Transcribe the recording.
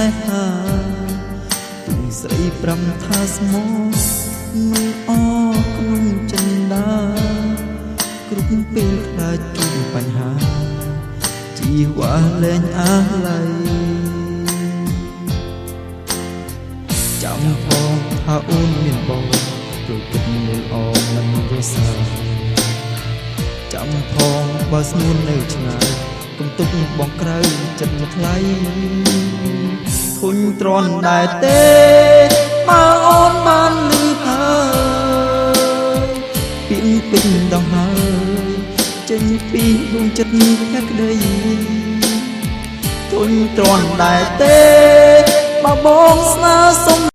នេហាទូស្រីប្រាំថាស្មោមិនអក្នុងចិនដាគ្រប់ពេលខ្លាចជួបបញ្ហាជីវ៉ាលែងអាឡ័យចាំផងថាអូនមានបងព្រោះគិតមើលអមមិនរសាចាំផងបើស្ងួននៅឆ្ងាយកុំទុកបងក្រៅចិត្តថ្លៃធុញទ្រាន់ដែរទេបើអូនបានលឺហើយពីពេញដងហើយចេញពីដួងចិត្តភក្តីធុញទ្រាន់ដែរទេបើបងស្នើសុំ